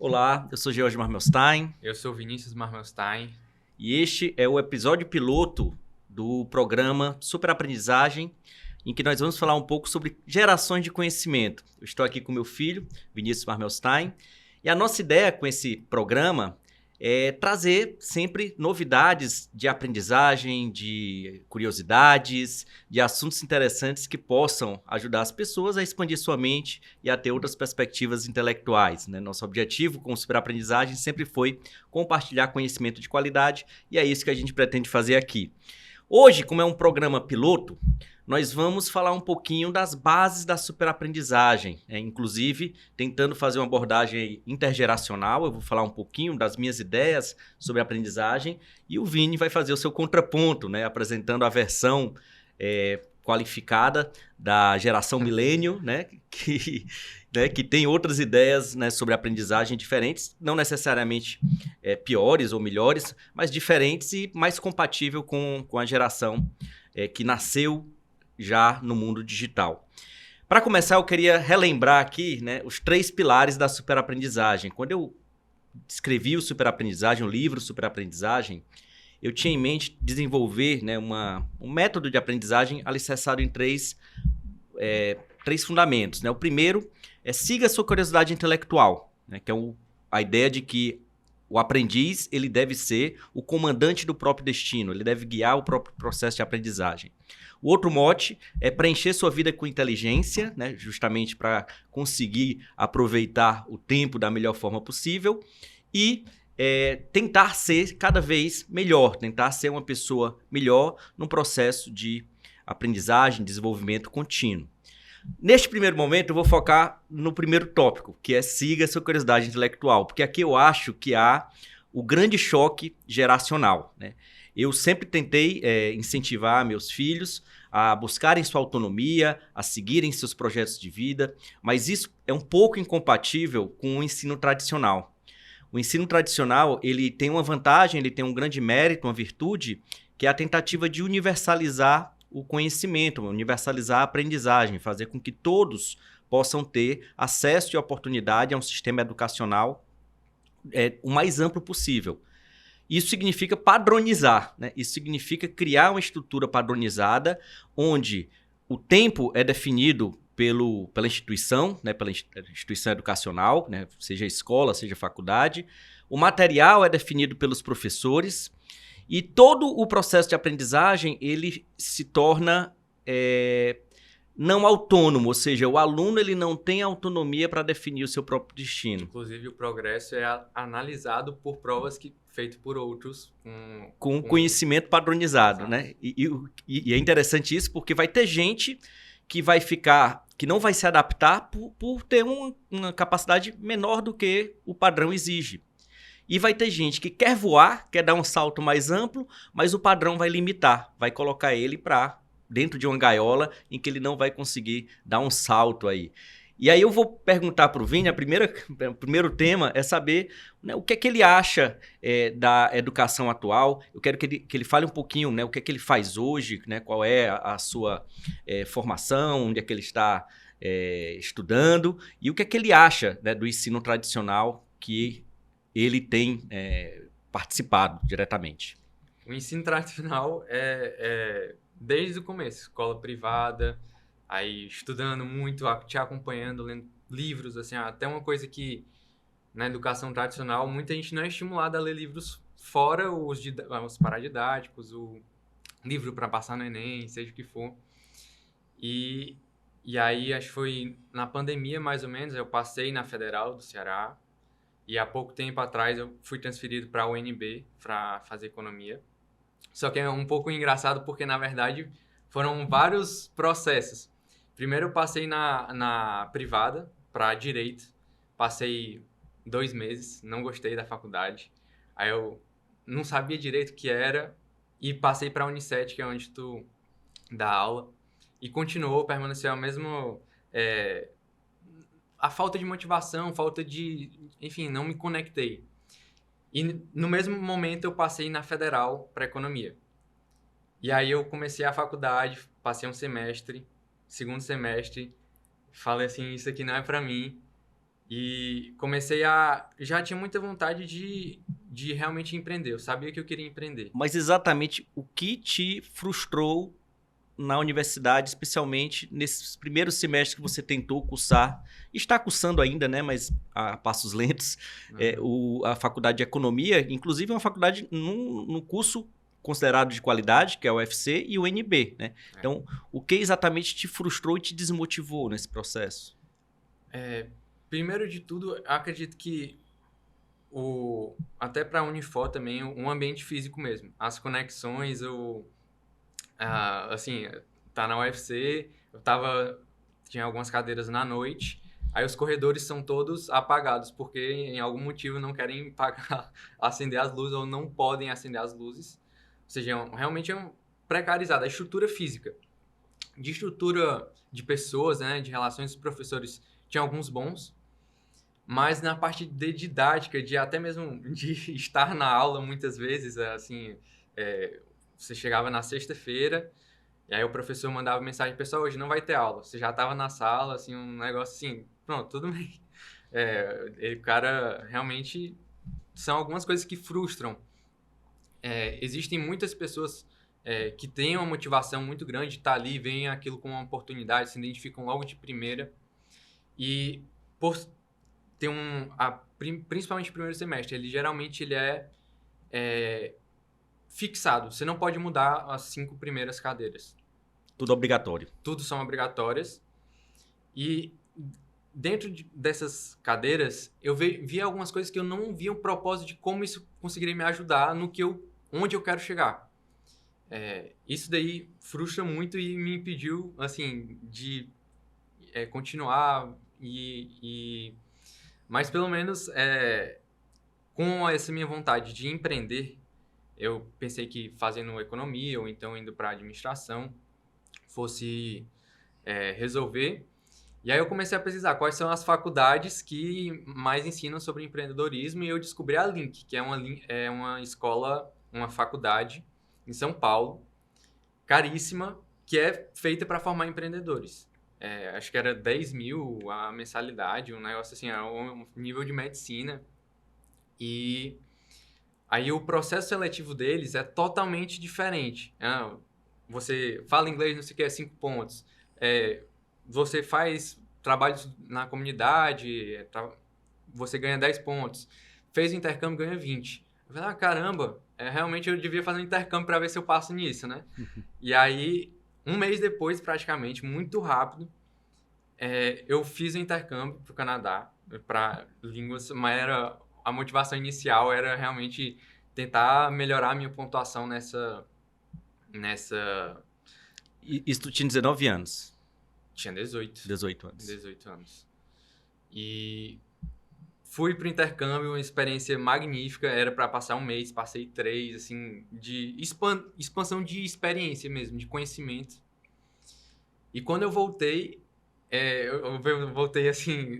Olá, eu sou George Marmelstein Eu sou Vinícius Marmelstein. e este é o episódio piloto do programa Superaprendizagem, em que nós vamos falar um pouco sobre gerações de conhecimento. Eu estou aqui com meu filho, Vinícius Marmelstein, e a nossa ideia com esse programa é trazer sempre novidades de aprendizagem, de curiosidades, de assuntos interessantes que possam ajudar as pessoas a expandir sua mente e a ter outras perspectivas intelectuais, né? Nosso objetivo com o Superaprendizagem sempre foi compartilhar conhecimento de qualidade e é isso que a gente pretende fazer aqui. Hoje, como é um programa piloto, nós vamos falar um pouquinho das bases da superaprendizagem, inclusive tentando fazer uma abordagem intergeracional. Eu vou falar um pouquinho das minhas ideias sobre aprendizagem e o Vini vai fazer o seu contraponto, né, apresentando a versão qualificada da geração milênio, né, que tem outras ideias, né, sobre aprendizagem diferentes, não necessariamente piores ou melhores, mas diferentes e mais compatível com a geração que nasceu já no mundo digital. Para começar, eu queria relembrar aqui, né, os 3 pilares da superaprendizagem. Quando eu escrevi o Superaprendizagem, o livro Superaprendizagem, eu tinha em mente desenvolver, né, um método de aprendizagem alicerçado em três fundamentos. Né? O primeiro é siga a sua curiosidade intelectual, né, que é a ideia de que o aprendiz ele deve ser o comandante do próprio destino, ele deve guiar o próprio processo de aprendizagem. O outro mote é preencher sua vida com inteligência, né, justamente para conseguir aproveitar o tempo da melhor forma possível e tentar ser cada vez melhor, tentar ser uma pessoa melhor no processo de aprendizagem, desenvolvimento contínuo. Neste primeiro momento, eu vou focar no primeiro tópico, que é siga a sua curiosidade intelectual, porque aqui eu acho que há o grande choque geracional, né? Eu sempre tentei incentivar meus filhos a buscarem sua autonomia, a seguirem seus projetos de vida, mas isso é um pouco incompatível com o ensino tradicional. O ensino tradicional, ele tem uma vantagem, ele tem um grande mérito, uma virtude, que é a tentativa de universalizar o conhecimento, universalizar a aprendizagem, fazer com que todos possam ter acesso e oportunidade a um sistema educacional o mais amplo possível. Isso significa padronizar, né? Isso significa criar uma estrutura padronizada onde o tempo é definido pela instituição, né? Pela instituição educacional, né? Seja escola, seja faculdade. O material é definido pelos professores e todo o processo de aprendizagem ele se torna não autônomo, ou seja, o aluno ele não tem autonomia para definir o seu próprio destino. Inclusive, o progresso é analisado por provas feitas por outros. Com conhecimento padronizado, Exato. né? E é interessante isso porque vai ter gente que vai ficar, que não vai se adaptar por ter uma capacidade menor do que o padrão exige. E vai ter gente que quer voar, quer dar um salto mais amplo, mas o padrão vai limitar, vai colocar ele para dentro de uma gaiola em que ele não vai conseguir dar um salto aí. E aí eu vou perguntar para o Vini, o primeiro tema é saber, né, o que é que ele acha da educação atual. Eu quero que ele fale um pouquinho, né, o que é que ele faz hoje, né, qual é a sua formação, onde é que ele está estudando e o que é que ele acha, né, do ensino tradicional que ele tem participado diretamente. O ensino tradicional é desde o começo, escola privada, aí estudando muito, te acompanhando, lendo livros, assim, até uma coisa que na educação tradicional muita gente não é estimulada a ler livros fora os paradidáticos, o livro para passar no Enem, seja o que for. E aí, acho que foi na pandemia, mais ou menos, eu passei na Federal do Ceará e há pouco tempo atrás eu fui transferido para a UNB para fazer economia. Só que é um pouco engraçado porque, na verdade, foram vários processos. Primeiro eu passei na privada para direito, passei 2 meses, não gostei da faculdade. Aí eu não sabia direito o que era e passei para a Unicet, que é onde tu dá aula. E continuou, permaneceu a mesma... a falta de motivação, falta de... Enfim, não me conectei. E no mesmo momento eu passei na Federal para Economia. E aí eu comecei a faculdade, passei um semestre, segundo semestre, falei assim, isso aqui não é para mim. E já tinha muita vontade de realmente empreender. Eu sabia que eu queria empreender. Mas exatamente o que te frustrou na universidade, especialmente nesses primeiros semestres que você tentou cursar, está cursando ainda, né, mas a passos lentos, a faculdade de economia, inclusive é uma faculdade num curso considerado de qualidade, que é o UFC, e o UNB, né? Então, o que exatamente te frustrou e te desmotivou nesse processo? Primeiro de tudo, eu acredito que até para a Unifor também, um ambiente físico mesmo. As conexões, assim, tá na UFC, tinha algumas cadeiras na noite, aí os corredores são todos apagados, porque em algum motivo não querem acender as luzes ou não podem acender as luzes. Ou seja, realmente é precarizado. A estrutura física. De estrutura de pessoas, né, de relações dos professores, tinha alguns bons, mas na parte de didática, de até mesmo de estar na aula muitas vezes, assim, você chegava na sexta-feira e aí o professor mandava mensagem: pessoal, hoje não vai ter aula. Você já estava na sala, assim, um negócio assim, pronto, tudo bem. O cara realmente são algumas coisas que frustram. Existem muitas pessoas que têm uma motivação muito grande de estar ali, veem aquilo como uma oportunidade, se identificam logo de primeira e por ter principalmente o primeiro semestre, ele é fixado. Você não pode mudar as 5 primeiras cadeiras. Tudo obrigatório. Tudo são obrigatórias. E dentro dessas cadeiras, eu vi algumas coisas que eu não via um propósito de como isso conseguiria me ajudar onde eu quero chegar. Isso daí frustra muito e me impediu, assim, de continuar mas pelo menos com essa minha vontade de empreender, eu pensei que fazendo economia ou então indo para administração fosse resolver. E aí eu comecei a pesquisar quais são as faculdades que mais ensinam sobre empreendedorismo e eu descobri a Link, que é uma escola, uma faculdade em São Paulo, caríssima, que é feita para formar empreendedores. Acho que era 10 mil a mensalidade, um negócio assim, era um nível de medicina. E aí o processo seletivo deles é totalmente diferente. Você fala inglês, não sei o que, 5 pontos. Você faz trabalhos na comunidade, você ganha 10 pontos. Fez o intercâmbio, ganha 20. Eu falei, caramba, realmente eu devia fazer um intercâmbio para ver se eu passo nisso, né? E aí, um mês depois, praticamente, muito rápido, eu fiz o intercâmbio para o Canadá, para línguas, mas a motivação inicial era realmente tentar melhorar a minha pontuação nessa... Isso tu tinha 19 anos? Tinha 18. 18 anos. 18 anos. E fui pro intercâmbio, uma experiência magnífica, era para passar um mês, passei 3, assim, de expansão de experiência mesmo, de conhecimento. E quando eu voltei, eu voltei assim,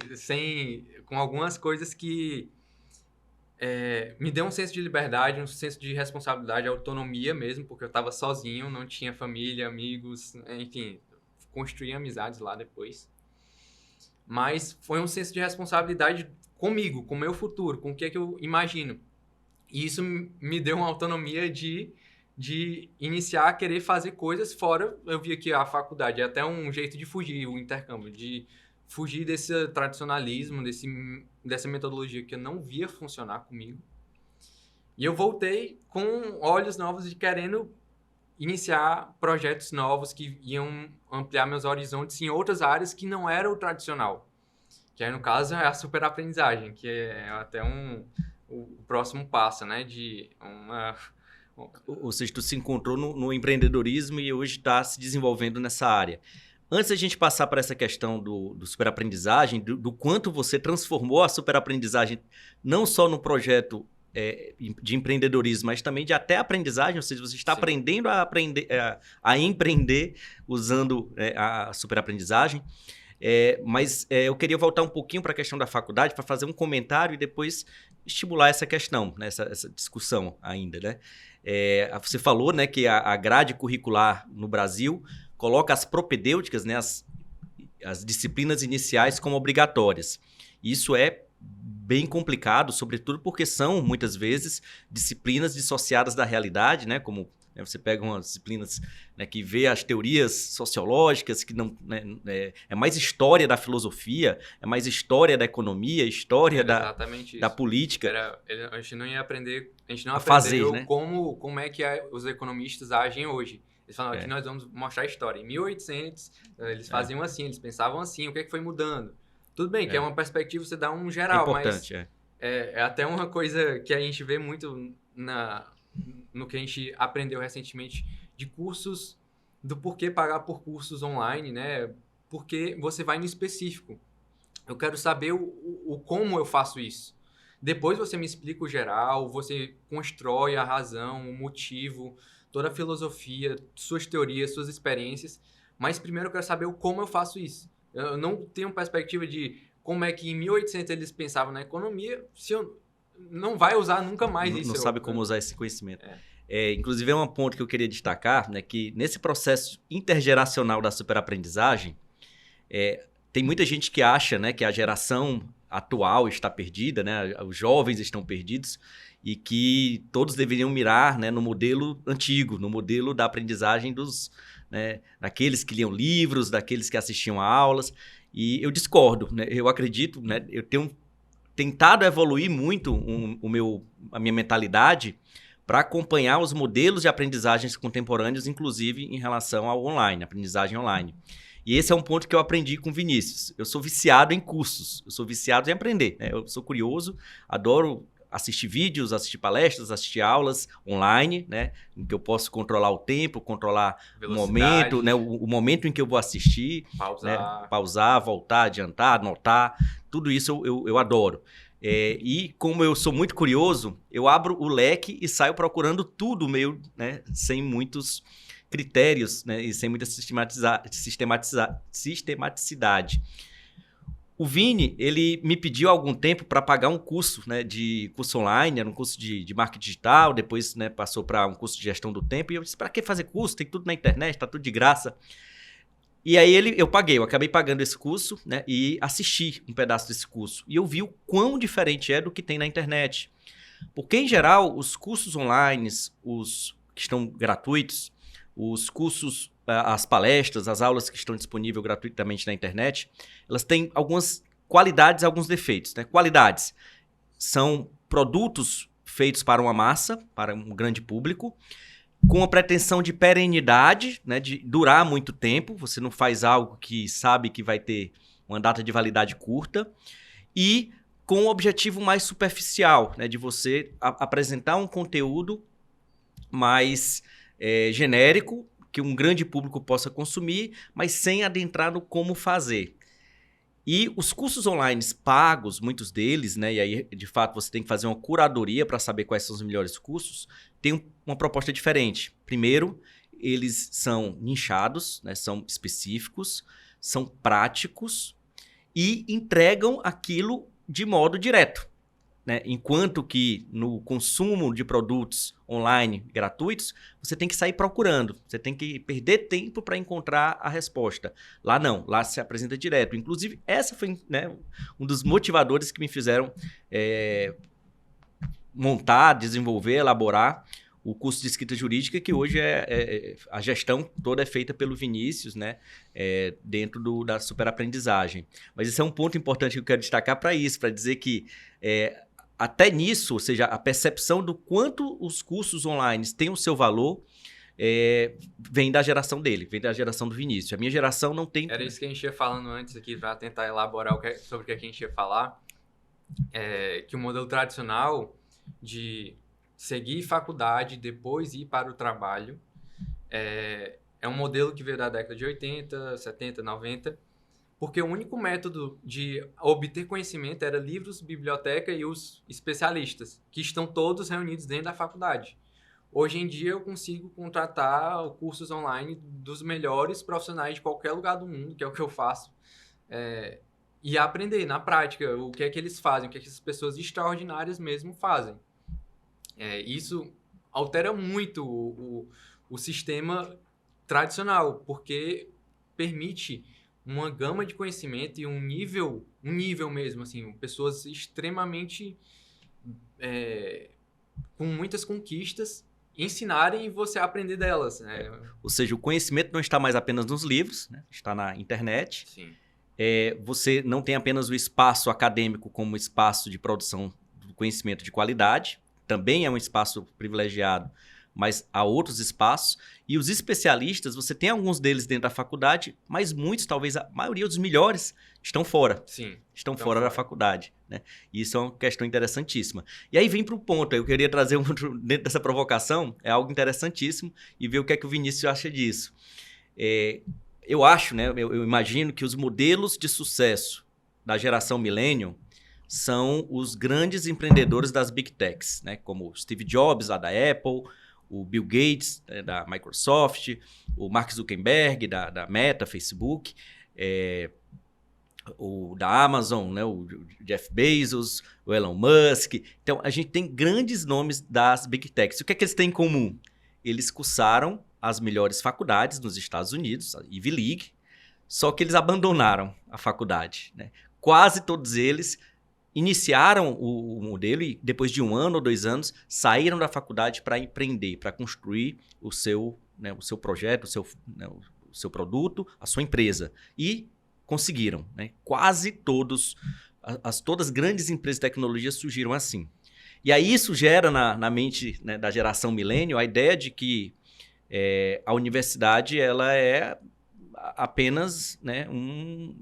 com algumas coisas que me deu um senso de liberdade, um senso de responsabilidade, autonomia mesmo, porque eu estava sozinho, não tinha família, amigos, enfim, construí amizades lá depois. Mas foi um senso de responsabilidade comigo, com o meu futuro, com o que é que eu imagino. E isso me deu uma autonomia de iniciar a querer fazer coisas fora. Eu via que a faculdade é até um jeito de fugir, o intercâmbio, de fugir desse tradicionalismo, dessa metodologia que eu não via funcionar comigo. E eu voltei com olhos novos de querendo iniciar projetos novos que iam ampliar meus horizontes em outras áreas que não era o tradicional. Que aí, no caso, é a superaprendizagem, que é até o próximo passo, né? Ou seja, tu se encontrou no empreendedorismo e hoje está se desenvolvendo nessa área. Antes da gente passar para essa questão do superaprendizagem, do quanto você transformou a superaprendizagem não só no projeto de empreendedorismo, mas também de até aprendizagem, ou seja, você está Sim. aprendendo a empreender usando a superaprendizagem. Mas eu queria voltar um pouquinho para a questão da faculdade para fazer um comentário e depois estimular essa questão, né, essa discussão ainda, né? Você falou, né, que a grade curricular no Brasil coloca as propedêuticas, né, as disciplinas iniciais como obrigatórias. Isso é bem complicado, sobretudo porque são, muitas vezes, disciplinas dissociadas da realidade, né? Como você pega umas disciplinas, né, que vê as teorias sociológicas, que não, né, é mais história da filosofia, é mais história da economia, história Era da exatamente da isso. política, A gente não ia aprender, a gente não a fazer, aprendeu né? como é que os economistas agem hoje. Eles falam, aqui É, nós vamos mostrar a história. Em 1800, eles é, faziam assim, eles pensavam assim, o que é que foi mudando? Tudo bem que é é. uma perspectiva, você dá um É geral, mas importante, é. é até uma coisa que a gente vê muito no que a gente aprendeu recentemente de cursos, do porquê pagar por cursos online, né? Porque você vai no específico. Eu quero saber o como eu faço isso. Depois você me explica o geral, você constrói a razão, o motivo, toda a filosofia, suas teorias, suas experiências. Mas primeiro eu quero saber o como eu faço isso. Eu não tenho perspectiva de como é que em 1800 eles pensavam na economia, se eu não vai usar nunca mais Não isso. sabe como usar esse conhecimento. É. Inclusive, é um ponto que eu queria destacar, né, que nesse processo intergeracional da superaprendizagem, tem muita gente que acha, né, que a geração atual está perdida, né, os jovens estão perdidos e que todos deveriam mirar, né, no modelo antigo, no modelo da aprendizagem né, daqueles que liam livros, daqueles que assistiam a aulas. E eu discordo, né, eu acredito, né, eu tenho tentado evoluir muito a minha mentalidade para acompanhar os modelos de aprendizagens contemporâneos, inclusive em relação ao online, aprendizagem online. E esse é um ponto que eu aprendi com o Vinícius. Eu sou viciado em cursos, eu sou viciado em aprender, né? Eu sou curioso, adoro assistir vídeos, assistir palestras, assistir aulas online, né? Em que eu posso controlar o tempo, controlar o momento, né? O momento em que eu vou assistir, né? Pausar, voltar, adiantar, anotar, tudo isso eu adoro. E como eu sou muito curioso, eu abro o leque e saio procurando tudo meio, né? Sem muitos critérios, né, e sem muita sistematicidade. O Vini, ele me pediu há algum tempo para pagar um curso, né, de curso online, era um curso de marketing digital, depois, né, passou para um curso de gestão do tempo, e eu disse, para que fazer curso? Tem tudo na internet, tá tudo de graça. E aí eu acabei pagando esse curso, né, e assisti um pedaço desse curso. E eu vi o quão diferente é do que tem na internet. Porque, em geral, os cursos online, os que estão gratuitos, os cursos, as palestras, as aulas que estão disponíveis gratuitamente na internet, elas têm algumas qualidades e alguns defeitos, né? Qualidades são produtos feitos para uma massa, para um grande público, com a pretensão de perenidade, né? De durar muito tempo. Você não faz algo que sabe que vai ter uma data de validade curta. E com um objetivo mais superficial, né? De você apresentar um conteúdo mais genérico, que um grande público possa consumir, mas sem adentrar no como fazer. E os cursos online pagos, muitos deles, né, e aí de fato você tem que fazer uma curadoria para saber quais são os melhores cursos, tem uma proposta diferente. Primeiro, eles são nichados, né, são específicos, são práticos e entregam aquilo de modo direto. Né? Enquanto que no consumo de produtos online gratuitos, você tem que sair procurando, você tem que perder tempo para encontrar a resposta. Lá não, lá se apresenta direto. Inclusive, essa foi, né, um dos motivadores que me fizeram montar, desenvolver, elaborar o curso de escrita jurídica, que hoje a gestão toda é feita pelo Vinícius, né, dentro da superaprendizagem. Mas esse é um ponto importante que eu quero destacar para isso, para dizer que até nisso, ou seja, a percepção do quanto os cursos online têm o seu valor, vem da geração dele, vem da geração do Vinícius. A minha geração não tem... Era isso que a gente ia falando antes aqui, para tentar elaborar sobre o que a gente ia falar, que o modelo tradicional de seguir faculdade, depois ir para o trabalho, é um modelo que veio da década de 80, 70, 90, porque o único método de obter conhecimento era livros, biblioteca e os especialistas, que estão todos reunidos dentro da faculdade. Hoje em dia eu consigo contratar cursos online dos melhores profissionais de qualquer lugar do mundo, que é o que eu faço, e aprender na prática o que é que eles fazem, o que é que essas pessoas extraordinárias mesmo fazem. Isso altera muito o sistema tradicional, porque permite uma gama de conhecimento e um nível mesmo, assim, pessoas extremamente com muitas conquistas, ensinarem e você aprender delas, né? Ou seja, o conhecimento não está mais apenas nos livros, né? Está na internet. Sim. Você não tem apenas o espaço acadêmico como espaço de produção do conhecimento de qualidade, também é um espaço privilegiado, mas há outros espaços. E os especialistas, você tem alguns deles dentro da faculdade, mas muitos, talvez a maioria dos melhores, estão fora. Sim. Estão fora da faculdade, né? E isso é uma questão interessantíssima. E aí vem para o ponto, eu queria trazer dentro dessa provocação, é algo interessantíssimo, e ver o que é que o Vinícius acha disso. Eu acho, né? Eu imagino que os modelos de sucesso da geração millennium são os grandes empreendedores das Big Techs, né? Como o Steve Jobs, lá da Apple, o Bill Gates, da Microsoft, o Mark Zuckerberg, da Meta, Facebook, o da Amazon, né? O Jeff Bezos, o Elon Musk. Então, a gente tem grandes nomes das Big Techs. O que é que eles têm em comum? Eles cursaram as melhores faculdades nos Estados Unidos, a Ivy League, só que eles abandonaram a faculdade, né? Quase todos eles iniciaram o modelo e depois de 1 ano ou 2 anos saíram da faculdade para empreender, para construir o seu projeto, o seu produto, a sua empresa. E conseguiram, né? Quase todas as grandes empresas de tecnologia surgiram assim. E aí isso gera na mente, né, da geração milênio a ideia de que a universidade ela é apenas, né,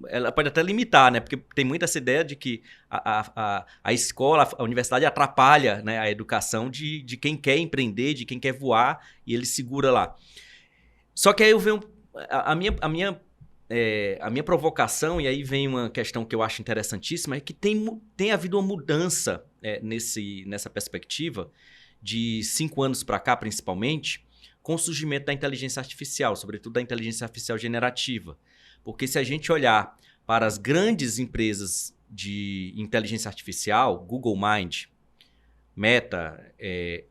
ela pode até limitar, né, porque tem muito essa ideia de que a escola, a universidade atrapalha, né, a educação de quem quer empreender, de quem quer voar, e ele segura lá. Só que aí eu venho a minha provocação, e aí vem uma questão que eu acho interessantíssima, é que tem havido uma mudança nessa perspectiva de 5 anos para cá, principalmente, com o surgimento da inteligência artificial, sobretudo da inteligência artificial generativa. Porque se a gente olhar para as grandes empresas de inteligência artificial, Google Mind, Meta,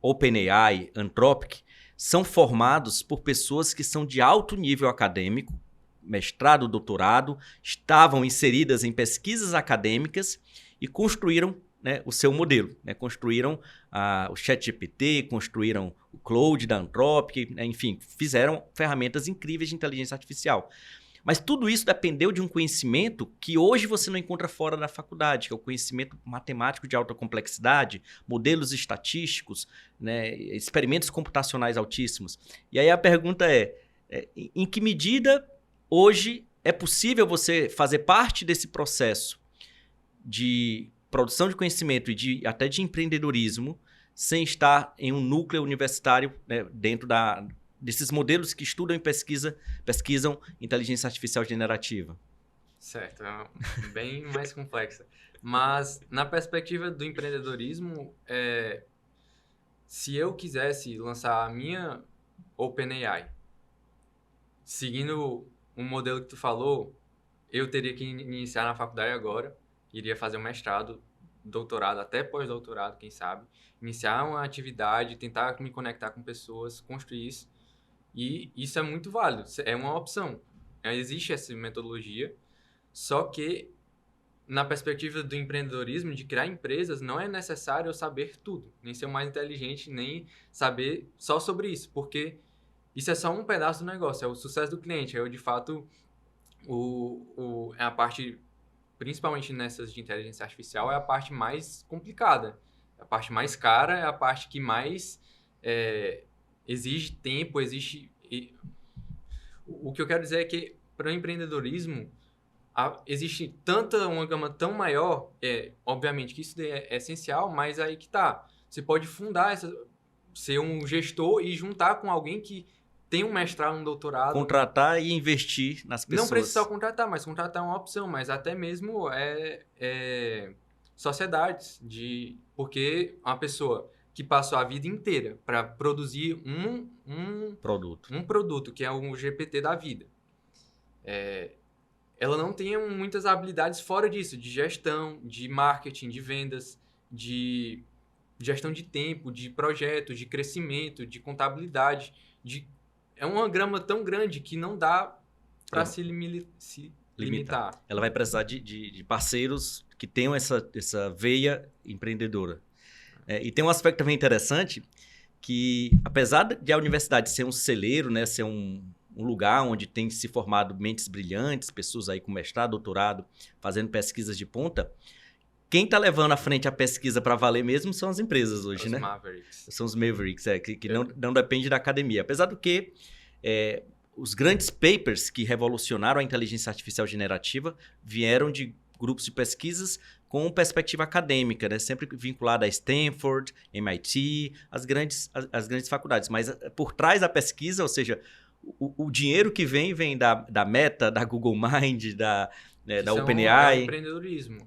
OpenAI, Anthropic, são formados por pessoas que são de alto nível acadêmico, mestrado, doutorado, estavam inseridas em pesquisas acadêmicas e construíram, né, o seu modelo, né? Construíram o ChatGPT, construíram o Claude da Anthropic, né? Enfim, fizeram ferramentas incríveis de inteligência artificial. Mas tudo isso dependeu de um conhecimento que hoje você não encontra fora da faculdade, que é o conhecimento matemático de alta complexidade, modelos estatísticos, né, experimentos computacionais altíssimos. E aí a pergunta em que medida hoje é possível você fazer parte desse processo de produção de conhecimento e até de empreendedorismo sem estar em um núcleo universitário, né, dentro desses modelos que estudam e pesquisam inteligência artificial generativa? Certo, é bem mais complexa. Mas, na perspectiva do empreendedorismo, se eu quisesse lançar a minha OpenAI, seguindo um modelo que tu falou, eu teria que iniciar na faculdade agora, iria fazer um mestrado, doutorado, até pós-doutorado, quem sabe, iniciar uma atividade, tentar me conectar com pessoas, construir isso. E isso é muito válido, é uma opção. Existe essa metodologia, só que na perspectiva do empreendedorismo, de criar empresas, não é necessário eu saber tudo, nem ser o mais inteligente, nem saber só sobre isso, porque isso é só um pedaço do negócio, é o sucesso do cliente, de fato, é a parte, principalmente nessas de inteligência artificial, é a parte mais complicada, a parte mais cara, é a parte que mais exige tempo, o que eu quero dizer é que para o empreendedorismo existe uma gama tão maior, obviamente que isso é essencial, mas aí que tá, você pode fundar, ser um gestor e juntar com alguém que tem um mestrado, um doutorado. Contratar e investir nas pessoas. Não precisa só contratar, mas contratar é uma opção, mas até mesmo sociedades, porque uma pessoa que passou a vida inteira para produzir um produto, que é o GPT da vida, ela não tem muitas habilidades fora disso, de gestão, de marketing, de vendas, de gestão de tempo, de projeto, de crescimento, de contabilidade. É uma grama tão grande que não dá para se limitar. Ela vai precisar de parceiros que tenham essa veia empreendedora. E tem um aspecto também interessante que, apesar de a universidade ser um celeiro, né, ser um lugar onde tem se formado mentes brilhantes, pessoas aí com mestrado, doutorado, fazendo pesquisas de ponta, quem está levando à frente a pesquisa para valer mesmo são as empresas hoje, né? São os Mavericks, que não depende da academia. Apesar do que os grandes papers que revolucionaram a inteligência artificial generativa vieram de grupos de pesquisas com perspectiva acadêmica, né? Sempre vinculada a Stanford, MIT, as grandes faculdades. Mas por trás da pesquisa, ou seja, o dinheiro que vem da Meta, da Google Mind, da OpenAI. É um empreendedorismo.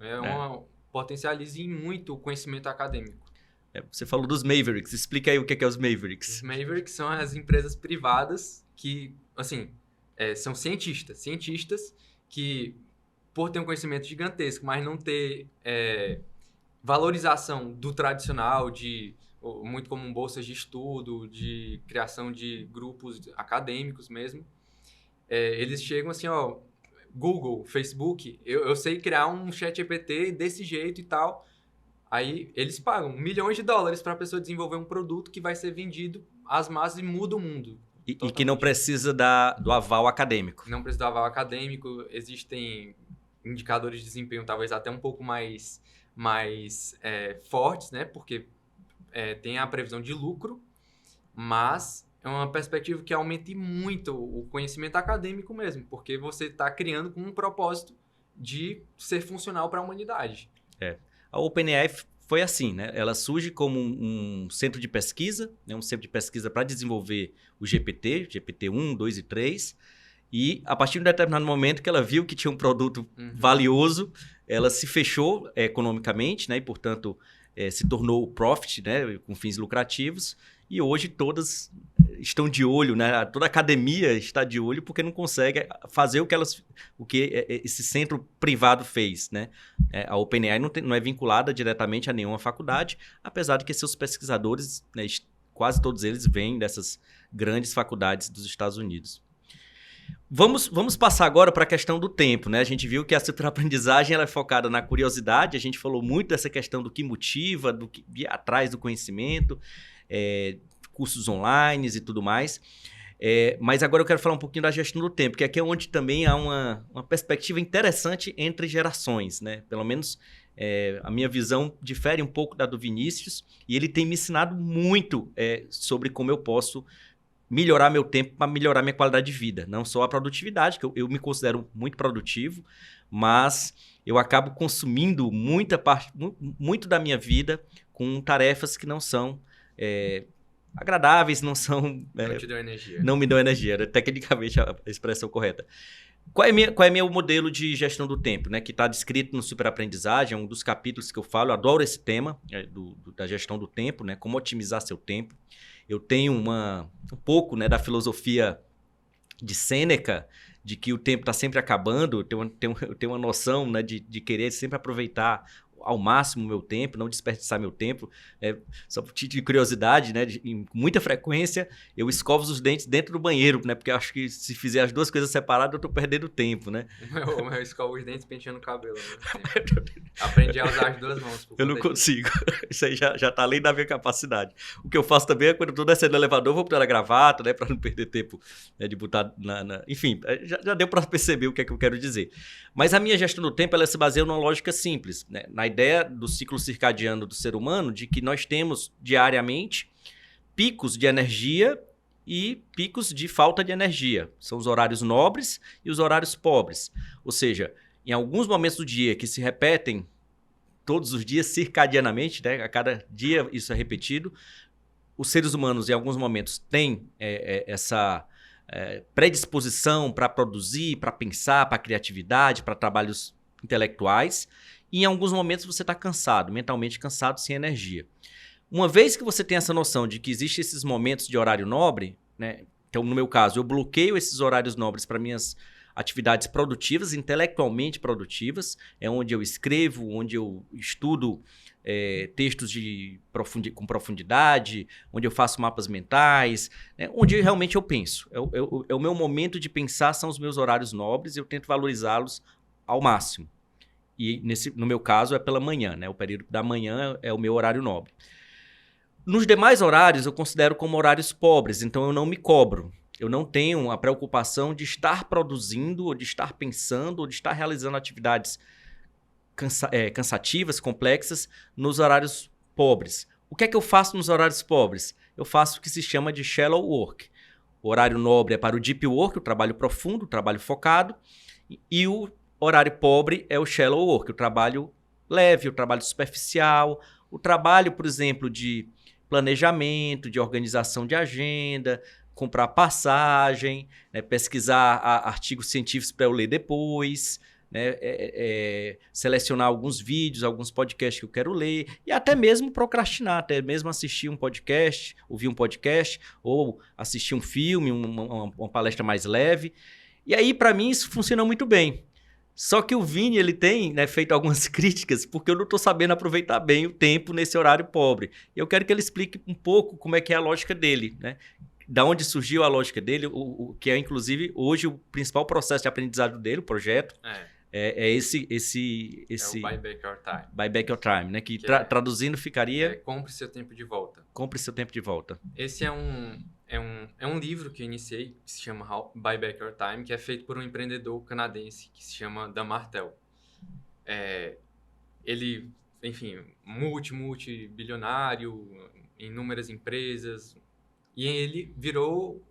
Potencialize muito o conhecimento acadêmico. Você falou dos Mavericks. Explica aí o que é os Mavericks. Os Mavericks são as empresas privadas que, assim, são cientistas que, por ter um conhecimento gigantesco, mas não ter valorização do tradicional, muito comum bolsas de estudo, de criação de grupos acadêmicos mesmo, eles chegam assim, ó, Google, Facebook, eu sei criar um chat GPT desse jeito e tal. Aí eles pagam milhões de dólares para a pessoa desenvolver um produto que vai ser vendido às massas e muda o mundo. E que não precisa do aval acadêmico. Não precisa do aval acadêmico. Existem indicadores de desempenho talvez até um pouco mais fortes, né? Porque tem a previsão de lucro, mas é uma perspectiva que aumente muito o conhecimento acadêmico mesmo, porque você está criando com um propósito de ser funcional para a humanidade. A OpenAI foi assim, né? Ela surge como um centro de pesquisa, né? Um centro de pesquisa para desenvolver o GPT 1, 2 e 3. E a partir de um determinado momento que ela viu que tinha um produto valioso, ela se fechou economicamente, né? E, portanto, se tornou profit, né? Com fins lucrativos. E hoje todas estão de olho, né? Toda a academia está de olho porque não consegue fazer o que esse centro privado fez, né? A OpenAI não é vinculada diretamente a nenhuma faculdade, apesar de que seus pesquisadores, né, quase todos eles vêm dessas grandes faculdades dos Estados Unidos. Vamos passar agora para a questão do tempo, né? A gente viu que a superaprendizagem ela é focada na curiosidade, a gente falou muito dessa questão do que motiva, do que ir atrás do conhecimento, cursos online e tudo mais. Mas agora eu quero falar um pouquinho da gestão do tempo, que aqui é onde também há uma perspectiva interessante entre gerações, né? Pelo menos a minha visão difere um pouco da do Vinícius, e ele tem me ensinado muito sobre como eu posso melhorar meu tempo para melhorar minha qualidade de vida. Não só a produtividade, que eu me considero muito produtivo, mas eu acabo consumindo muito da minha vida com tarefas que não são agradáveis, não são... Não te dão energia. Não me dão energia, é tecnicamente a expressão correta. Qual é meu modelo de gestão do tempo, né? Que está descrito no Superaprendizagem, é um dos capítulos que eu falo, eu adoro esse tema da gestão do tempo, né? Como otimizar seu tempo. Eu tenho um pouco, né, da filosofia de Sêneca, de que o tempo está sempre acabando, eu tenho uma noção, né, de querer sempre aproveitar ao máximo o meu tempo, não desperdiçar meu tempo. Só por título de curiosidade, né, com muita frequência, eu escovo os dentes dentro do banheiro, né, porque eu acho que se fizer as duas coisas separadas, eu estou perdendo tempo, né? Eu escovo os dentes penteando o cabelo. Né? Aprendi a usar as duas mãos. Eu não consigo. Isso aí já está além da minha capacidade. O que eu faço também é quando eu estou descendo no elevador, eu vou botar a gravata, né, para não perder tempo, né, de botar Enfim, já deu para perceber o que é que eu quero dizer. Mas a minha gestão do tempo, ela se baseia numa lógica simples, né? Na ideia do ciclo circadiano do ser humano, de que nós temos diariamente picos de energia e picos de falta de energia. São os horários nobres e os horários pobres. Ou seja, em alguns momentos do dia que se repetem todos os dias circadianamente, né? A cada dia isso é repetido, os seres humanos em alguns momentos têm essa predisposição para produzir, para pensar, para criatividade, para trabalhos intelectuais. E em alguns momentos você está cansado, mentalmente cansado, sem energia. Uma vez que você tem essa noção de que existem esses momentos de horário nobre, né? Então, no meu caso, eu bloqueio esses horários nobres para minhas atividades produtivas, intelectualmente produtivas, é onde eu escrevo, onde eu estudo textos com profundidade, onde eu faço mapas mentais, né, onde realmente eu penso. É o meu momento de pensar, são os meus horários nobres e eu tento valorizá-los ao máximo. E no meu caso é pela manhã, né? O período da manhã é o meu horário nobre. Nos demais horários eu considero como horários pobres, então eu não me cobro. Eu não tenho a preocupação de estar produzindo, ou de estar pensando, ou de estar realizando atividades cansativas, complexas, nos horários pobres. O que é que eu faço nos horários pobres? Eu faço o que se chama de shallow work. O horário nobre é para o deep work, o trabalho profundo, o trabalho focado, e o horário pobre é o shallow work, o trabalho leve, o trabalho superficial, o trabalho, por exemplo, de planejamento, de organização de agenda, comprar passagem, né, pesquisar artigos científicos para eu ler depois, né, selecionar alguns vídeos, alguns podcasts que eu quero ler, e até mesmo procrastinar, até mesmo assistir um podcast, ouvir um podcast, ou assistir um filme, uma palestra mais leve. E aí, para mim, isso funciona muito bem. Só que o Vini, ele tem, né, feito algumas críticas porque eu não estou sabendo aproveitar bem o tempo nesse horário pobre. E eu quero que ele explique um pouco como é que é a lógica dele, né? Da onde surgiu a lógica dele, o que é, inclusive, hoje o principal processo de aprendizado dele, o projeto, é esse É o Buy Back Your Time. Buy Back Your Time, né? Que traduzindo ficaria... compre seu tempo de volta. Compre seu tempo de volta. Esse é um livro que eu iniciei, que se chama Buy Back Your Time, que é feito por um empreendedor canadense que se chama Dan Martell. Ele, enfim, multi-bilionário, inúmeras empresas, e ele virou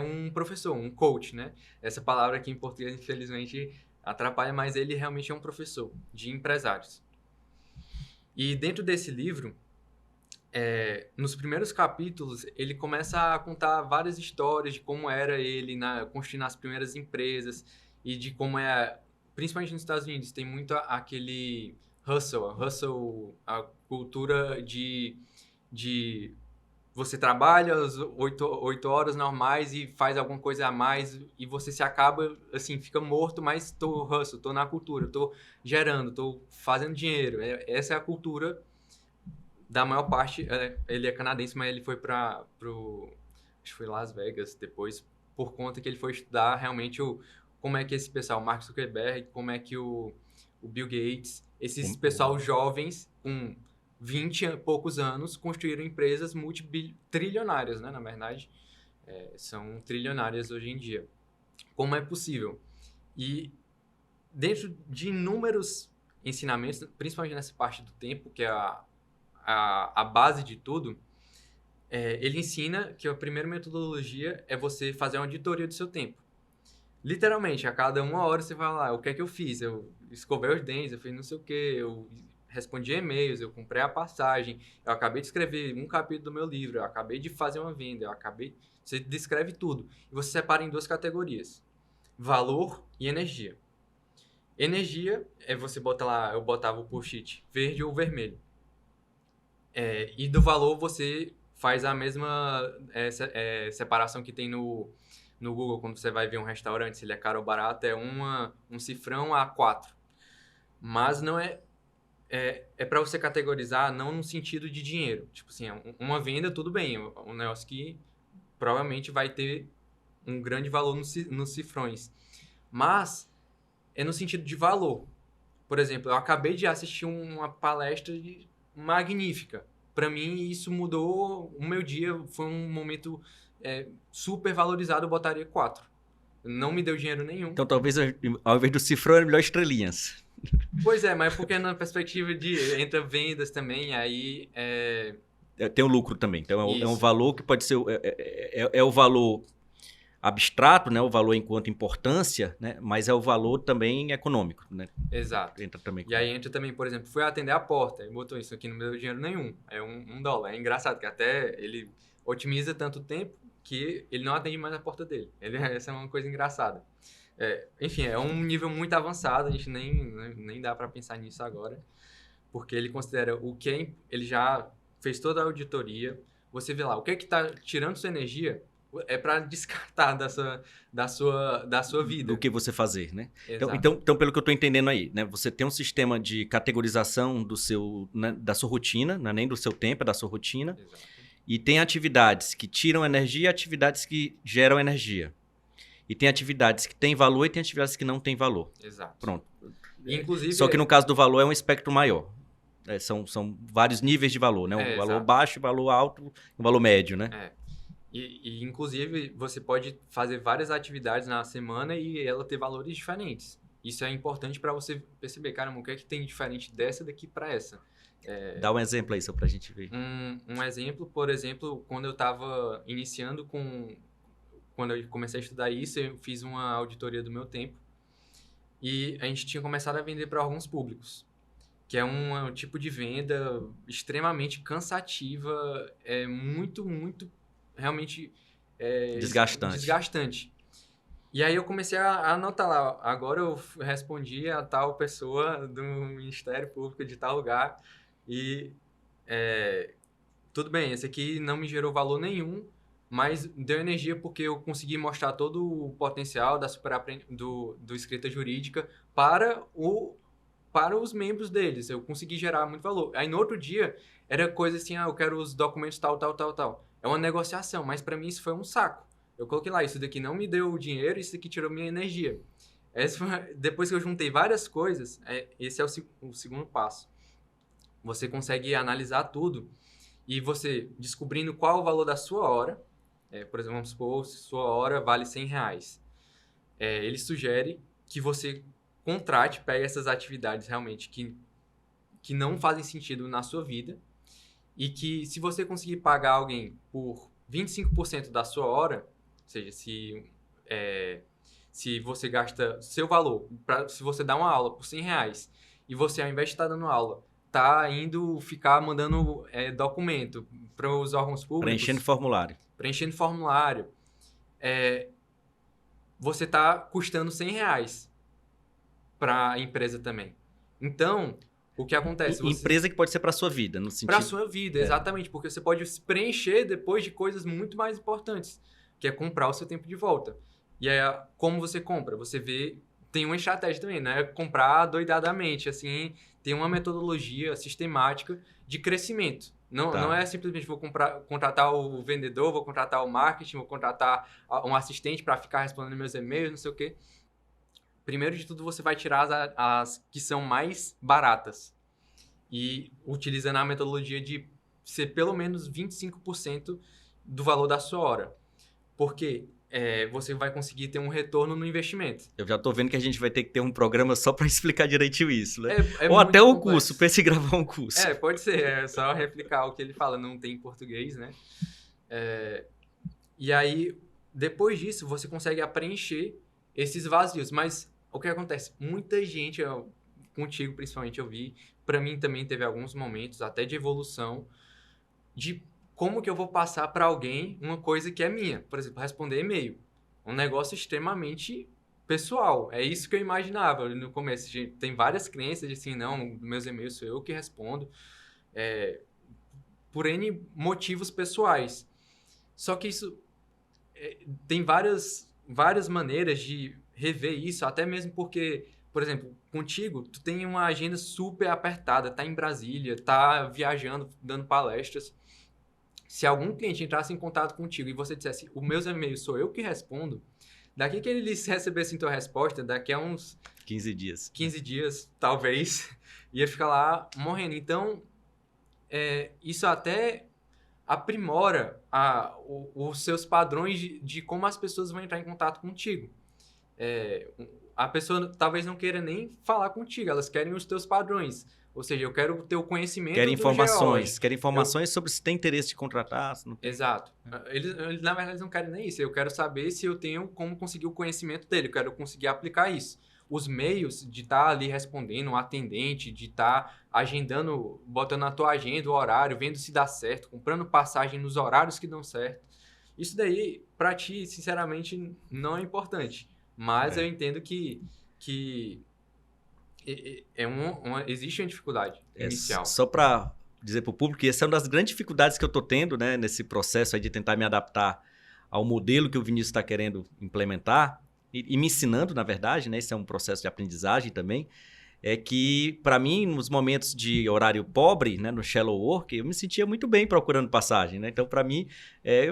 um professor, um coach, né? Essa palavra aqui em português, infelizmente, atrapalha, mas ele realmente é um professor de empresários. E dentro desse livro, nos primeiros capítulos, ele começa a contar várias histórias de como era ele construindo as primeiras empresas e de como principalmente nos Estados Unidos, tem muito aquele hustle, a cultura de você trabalha as 8 horas normais e faz alguma coisa a mais e você se acaba, assim, fica morto, mas tô na cultura, tô gerando, tô fazendo dinheiro. Essa é a cultura da maior parte. Ele é canadense, mas ele foi acho que foi Las Vegas depois, por conta que ele foi estudar realmente como é que esse pessoal, Mark Zuckerberg, como é que o Bill Gates, esses pessoal jovens com 20 e poucos anos construíram empresas multitrilionárias, né? Na verdade, são trilionárias hoje em dia. Como é possível? E dentro de inúmeros ensinamentos, principalmente nessa parte do tempo, que é a base de tudo, ele ensina que a primeira metodologia é você fazer uma auditoria do seu tempo. Literalmente, a cada 1 hora você vai lá, o que é que eu fiz? Eu escovei os dentes, eu fiz não sei o quê, eu respondi e-mails, eu comprei a passagem, eu acabei de escrever um capítulo do meu livro, eu acabei de fazer uma venda, você descreve tudo. E você separa em 2 categorias, valor e energia. Energia é você bota lá, eu botava o post-it verde ou vermelho. E do valor você faz a mesma separação que tem no Google, quando você vai ver um restaurante, se ele é caro ou barato, é um cifrão a 4. Mas não é para você categorizar, não no sentido de dinheiro. Tipo assim, uma venda, tudo bem, um negócio que provavelmente vai ter um grande valor nos cifrões. Mas é no sentido de valor. Por exemplo, eu acabei de assistir uma palestra magnífica. Para mim, isso mudou o meu dia. Foi um momento super valorizado, eu botaria 4. Não me deu dinheiro nenhum. Então, talvez, ao invés do cifrão, é melhor estrelinhas. Pois é, mas porque na perspectiva entra vendas também, aí... Tem o lucro também. Então, é um valor que pode ser... É o valor abstrato, né? O valor enquanto importância, né? Mas é o valor também econômico, né? Exato. Entra também. E aí entra também, por exemplo, fui atender a porta e botou isso aqui, não me deu dinheiro nenhum. É $1. É engraçado que até ele otimiza tanto tempo que ele não atende mais a porta dele. Essa é uma coisa engraçada. Enfim, é um nível muito avançado, a gente nem dá para pensar nisso agora, porque ele considera ele já fez toda a auditoria, você vê lá, o que está tirando sua energia, é para descartar da sua vida. Do que você fazer, né? Exato. Então, pelo que eu estou entendendo aí, né? Você tem um sistema de categorização né, da sua rotina, não é nem do seu tempo, é da sua rotina. Exato. E tem atividades que tiram energia e atividades que geram energia. E tem atividades que têm valor e tem atividades que não têm valor. Exato. Pronto. Inclusive, Só que no caso do valor é um espectro maior. São vários níveis de valor, né? Um valor exato. baixo, um valor alto, um valor médio, né? Inclusive, você pode fazer várias atividades na semana e ela ter valores diferentes. Isso é importante para você perceber, caramba, o que é que tem diferente dessa daqui para essa. Dá um exemplo aí, só pra gente ver. Um exemplo, por exemplo, quando eu estava iniciando quando eu comecei a estudar isso, eu fiz uma auditoria do meu tempo e a gente tinha começado a vender para órgãos públicos, que é um tipo de venda extremamente cansativa, muito, realmente desgastante. E aí eu comecei a anotar lá, agora eu respondi a tal pessoa do Ministério Público de tal lugar e tudo bem, esse aqui não me gerou valor nenhum, mas deu energia porque eu consegui mostrar todo o potencial do escrita jurídica para os membros deles. Eu consegui gerar muito valor. Aí no outro dia era coisa assim, eu quero os documentos tal. É uma negociação, mas para mim isso foi um saco. Eu coloquei lá, isso daqui não me deu dinheiro, isso daqui tirou minha energia. Depois que eu juntei várias coisas, esse é o segundo passo. Você consegue analisar tudo e você descobrindo qual é o valor da sua hora. Por exemplo, vamos supor, sua hora vale R$100. Ele sugere que você pegue essas atividades realmente que não fazem sentido na sua vida e que se você conseguir pagar alguém por 25% da sua hora, ou seja, se você gasta seu valor, se você dá uma aula por R$100 e você, ao invés de estar dando aula, tá indo ficar mandando documento para os órgãos públicos. Preenchendo formulário. Você está custando R$100 para a empresa também. Então, o que acontece? Empresa que pode ser para a sua vida, no sentido... Para a sua vida, exatamente. Porque você pode se preencher depois de coisas muito mais importantes, que é comprar o seu tempo de volta. E aí, como você compra? Você vê... Tem uma estratégia também, né? Comprar doidadamente, assim... Tem uma metodologia sistemática de crescimento. Não é simplesmente vou contratar o vendedor, vou contratar o marketing, vou contratar um assistente para ficar respondendo meus e-mails, não sei o quê. Primeiro de tudo, você vai tirar as que são mais baratas. E utilizando a metodologia de ser pelo menos 25% do valor da sua hora. Porque você vai conseguir ter um retorno no investimento. Eu já tô vendo que a gente vai ter que ter um programa só para explicar direitinho isso, né? Ou até o curso, para esse gravar um curso. Pode ser. É só replicar o que ele fala, não tem em português, né? E aí, depois disso, você consegue preencher esses vazios. Mas o que acontece? Muita gente, contigo principalmente eu vi, para mim também teve alguns momentos, até de evolução, de como que eu vou passar para alguém uma coisa que é minha. Por exemplo, responder e-mail. Um negócio extremamente pessoal. É isso que eu imaginava no começo. Tem várias crenças de assim, não, meus e-mails sou eu que respondo. Por N motivos pessoais. Só que isso tem várias maneiras de rever isso, até mesmo porque, por exemplo, contigo, tu tem uma agenda super apertada, tá em Brasília, tá viajando, dando palestras. Se algum cliente entrasse em contato contigo e você dissesse, os meus e-mails sou eu que respondo, daqui que eles recebessem tua resposta, daqui a uns 15 dias. 15 dias, talvez, ia ficar lá morrendo. Então, isso até aprimora os seus padrões de como as pessoas vão entrar em contato contigo. A pessoa talvez não queira nem falar contigo, elas querem os teus padrões. Ou seja, eu quero ter o conhecimento Querem informações sobre se tem interesse de contratar. Se não tem. Exato. Eles, na verdade, não querem nem isso. Eu quero saber se eu tenho como conseguir o conhecimento dele. Eu quero conseguir aplicar isso. Os meios de estar ali respondendo um atendente, de estar agendando, botando na tua agenda o horário, vendo se dá certo, comprando passagem nos horários que dão certo. Isso daí, para ti, sinceramente, não é importante. Mas eu entendo que existe uma dificuldade inicial. Só para dizer para o público que essa é uma das grandes dificuldades que eu estou tendo, né, nesse processo aí de tentar me adaptar ao modelo que o Vinícius está querendo implementar, e me ensinando, na verdade, né? Esse é um processo de aprendizagem também, é que, para mim, nos momentos de horário pobre, né, no shallow work, eu me sentia muito bem procurando passagem, né? Então, para mim,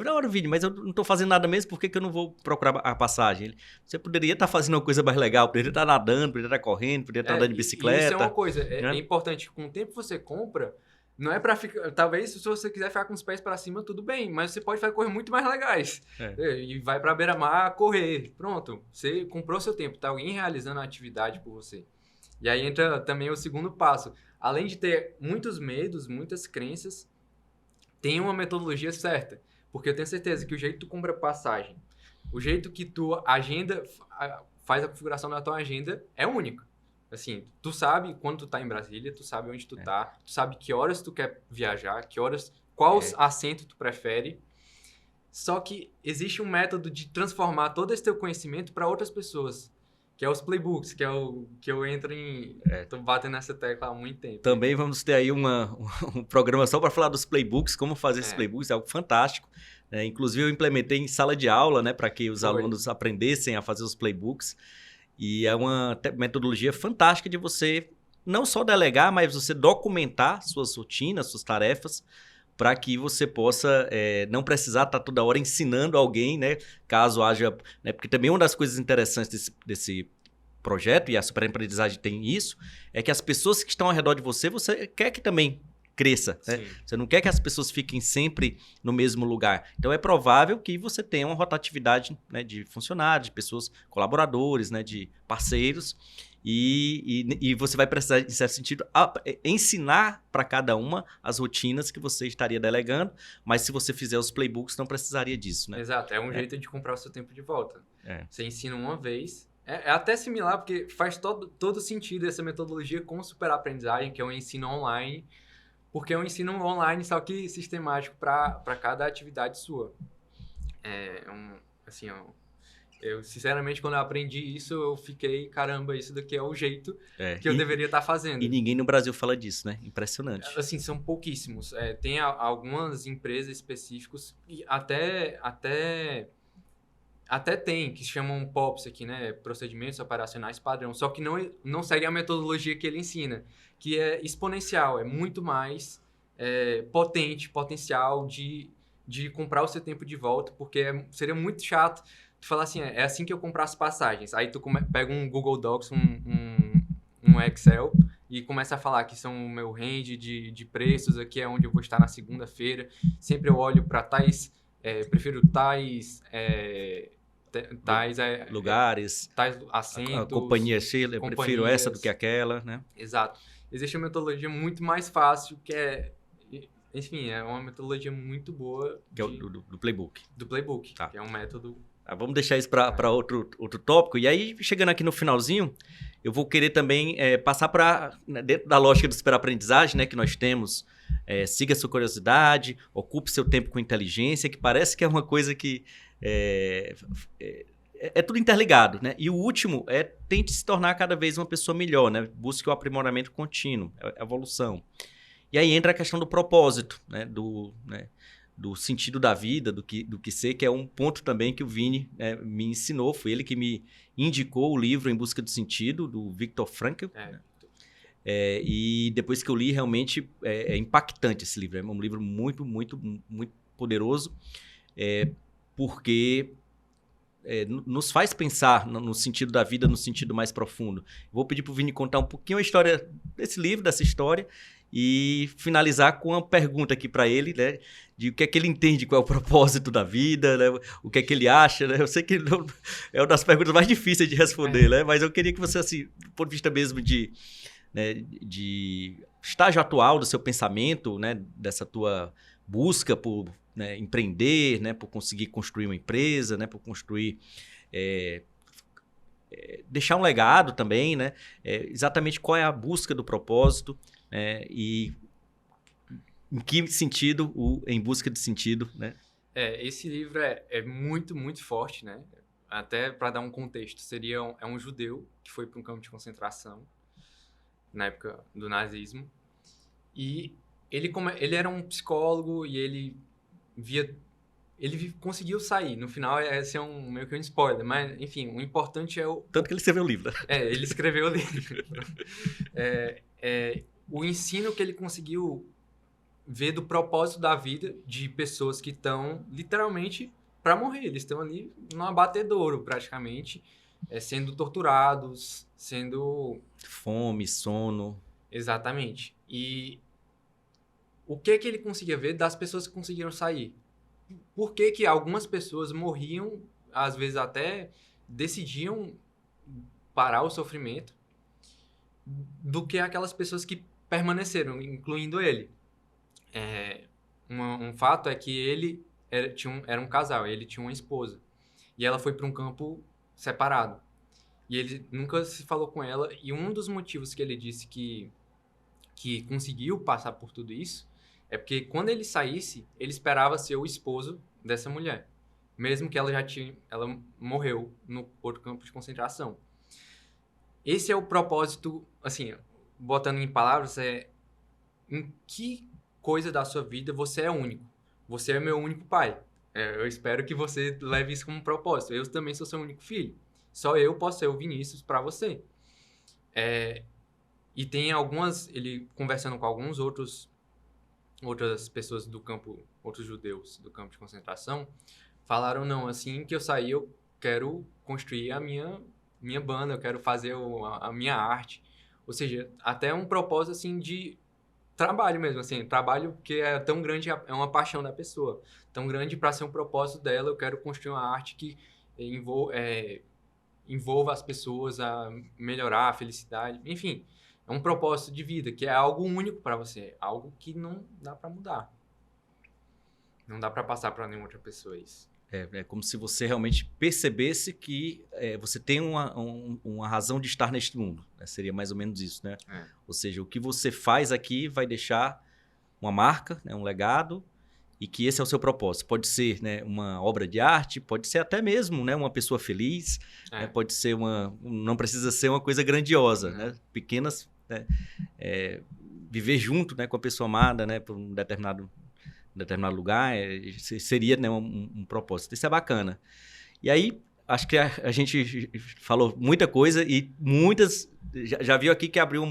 na hora do vídeo, mas eu não estou fazendo nada mesmo, por que eu não vou procurar a passagem? Você poderia estar fazendo uma coisa mais legal, poderia estar nadando, poderia estar correndo, poderia estar andando de E isso é uma bicicleta. coisa, Né? é importante, com o tempo que você compra, não é pra ficar, talvez se você quiser ficar com os pés pra cima, tudo bem, mas você pode fazer coisas muito mais legais. E vai pra beira-mar correr, pronto, você comprou seu tempo, tá alguém realizando a atividade por você. E aí entra também o segundo passo. Além de ter muitos medos, muitas crenças, tem uma metodologia certa. Porque eu tenho certeza que o jeito que tu compra passagem, o jeito que tu agenda, faz a configuração da tua agenda é único. Assim, tu sabe quando tu tá em Brasília, tu sabe onde tu tá, tu sabe que horas tu quer viajar, qual assento tu prefere. Só que existe um método de transformar todo esse teu conhecimento para outras pessoas. Que é os playbooks, que é o que eu entro em... Tô batendo nessa tecla há muito tempo. Também vamos ter aí um programa só para falar dos playbooks, como fazer esses playbooks, é algo fantástico. Inclusive, eu implementei em sala de aula, né, para que os alunos aprendessem a fazer os playbooks. E é uma metodologia fantástica de você não só delegar, mas você documentar suas rotinas, suas tarefas, para que você possa não precisar estar toda hora ensinando alguém, né? Caso haja... Né, porque também uma das coisas interessantes desse projeto, e a superaprendizagem tem isso, é que as pessoas que estão ao redor de você quer que também cresça. Né? Você não quer que as pessoas fiquem sempre no mesmo lugar. Então, é provável que você tenha uma rotatividade, né, de funcionários, de pessoas, colaboradores, né, de parceiros, e você vai precisar, em certo sentido, ensinar para cada uma as rotinas que você estaria delegando, mas se você fizer os playbooks, não precisaria disso. Né? Exato, é um jeito de comprar o seu tempo de volta. Você ensina uma vez... É até similar, porque faz todo sentido essa metodologia com superaprendizagem, que é um ensino online, porque é um ensino online, só que sistemático para cada atividade sua. Eu, sinceramente, quando eu aprendi isso, eu fiquei, caramba, isso daqui é o jeito que eu deveria estar fazendo. E ninguém no Brasil fala disso, né? Impressionante. Assim, são pouquíssimos. Tem algumas empresas específicas, e até tem, que se chamam POPs aqui, né? Procedimentos operacionais padrão. Só que não segue a metodologia que ele ensina, que é exponencial, é muito mais potencial de comprar o seu tempo de volta, porque seria muito chato tu falar assim, é assim que eu comprar as passagens. Aí tu pega um Google Docs, um Excel, e começa a falar que são o meu range de preços, aqui é onde eu vou estar na segunda-feira. Sempre eu olho para prefiro tais lugares, tais assentos, a companhia eu prefiro essa do que aquela, né? Exato. Existe uma metodologia muito mais fácil, enfim, é uma metodologia muito boa. Que é o do playbook. Do playbook, que é um método... Vamos deixar isso para outro tópico. E aí, chegando aqui no finalzinho, eu vou querer também passar para, né, dentro da lógica do superaprendizagem, né, que nós temos, siga sua curiosidade, ocupe seu tempo com inteligência, que parece que é uma coisa que é tudo interligado, né? E o último tente se tornar cada vez uma pessoa melhor, né? Busque o aprimoramento contínuo, a evolução. E aí entra a questão do propósito, né? Do sentido da vida, do que ser, que é um ponto também que o Vini me ensinou. Foi ele que me indicou o livro Em Busca do Sentido, do Viktor Frankl. E depois que eu li, realmente é impactante esse livro. É um livro muito, muito, muito poderoso, porque nos faz pensar no sentido da vida, no sentido mais profundo. Vou pedir para o Vini contar um pouquinho a história desse livro, dessa história, e finalizar com uma pergunta aqui para ele, né, de o que é que ele entende, qual é o propósito da vida, né, o que é que ele acha, né? Eu sei que é uma das perguntas mais difíceis de responder, né, mas eu queria que você, assim, do ponto de vista mesmo de estágio atual do seu pensamento, né, dessa tua busca por, né, empreender, né, por conseguir construir uma empresa, né, por construir... deixar um legado também, né? Exatamente qual é a busca do propósito, e em que sentido Em Busca de Sentido, né? Esse livro é muito, muito forte, né? Até para dar um contexto, é um judeu que foi para um campo de concentração na época do nazismo, e ele era um psicólogo e ele ele conseguiu sair. No final, esse é meio que um spoiler, mas, enfim, o importante é Tanto que ele escreveu o livro. ele escreveu o livro. O ensino que ele conseguiu ver do propósito da vida de pessoas que estão, literalmente, para morrer. Eles estão ali no abatedouro, praticamente, sendo torturados, sendo... Fome, sono. Exatamente. E o que ele conseguia ver das pessoas que conseguiram sair? Por que algumas pessoas morriam, às vezes até decidiam parar o sofrimento, do que aquelas pessoas que permaneceram, incluindo ele. Um fato é que ele era um casal, ele tinha uma esposa, e ela foi para um campo separado. E ele nunca se falou com ela, e um dos motivos que ele disse que conseguiu passar por tudo isso é porque quando ele saísse, ele esperava ser o esposo dessa mulher, mesmo que ela ela morreu no outro campo de concentração. Esse é o propósito, assim, botando em palavras, em que coisa da sua vida você é único. Você é meu único pai. Eu espero que você leve isso como propósito. Eu também sou seu único filho. Só eu posso ser o Vinícius para você. E tem ele conversando com outras pessoas do campo, outros judeus do campo de concentração, falaram, não, assim que eu sair, eu quero construir a minha banda, eu quero fazer a minha arte. Ou seja, até um propósito, assim, de trabalho mesmo, assim, trabalho que é tão grande, é uma paixão da pessoa, tão grande para ser um propósito dela, eu quero construir uma arte que envolva as pessoas a melhorar a felicidade, enfim, é um propósito de vida, que é algo único para você, algo que não dá para mudar. Não dá para passar para nenhuma outra pessoa isso. É como se você realmente percebesse que você tem uma razão de estar neste mundo. Né? Seria mais ou menos isso, né? Ou seja, o que você faz aqui vai deixar uma marca, né? Um legado, e que esse é o seu propósito. Pode ser, né, uma obra de arte, pode ser até mesmo, né, uma pessoa feliz, né? Pode ser não precisa ser uma coisa grandiosa, né? Pequenas, né? Viver junto, né, com a pessoa amada, né, por um determinado lugar, seria, né, um propósito. Isso é bacana. E aí, acho que a gente falou muita coisa e muitas... Já viu aqui que abriu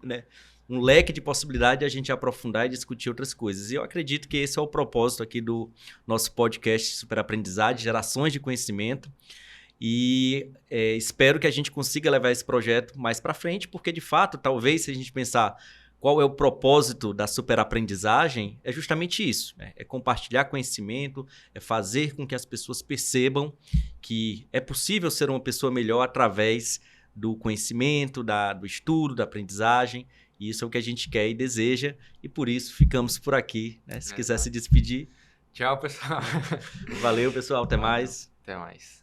né, um leque de possibilidade de a gente aprofundar e discutir outras coisas. E eu acredito que esse é o propósito aqui do nosso podcast Super Aprendizagem, gerações de conhecimento. E espero que a gente consiga levar esse projeto mais para frente, porque, de fato, talvez, se a gente pensar... Qual é o propósito da superaprendizagem? É justamente isso, né? É compartilhar conhecimento, é fazer com que as pessoas percebam que é possível ser uma pessoa melhor através do conhecimento, do estudo, da aprendizagem. E isso é o que a gente quer e deseja. E por isso ficamos por aqui, né? Se quiser se despedir. Tchau, pessoal. Valeu, pessoal. Até mais. Até mais.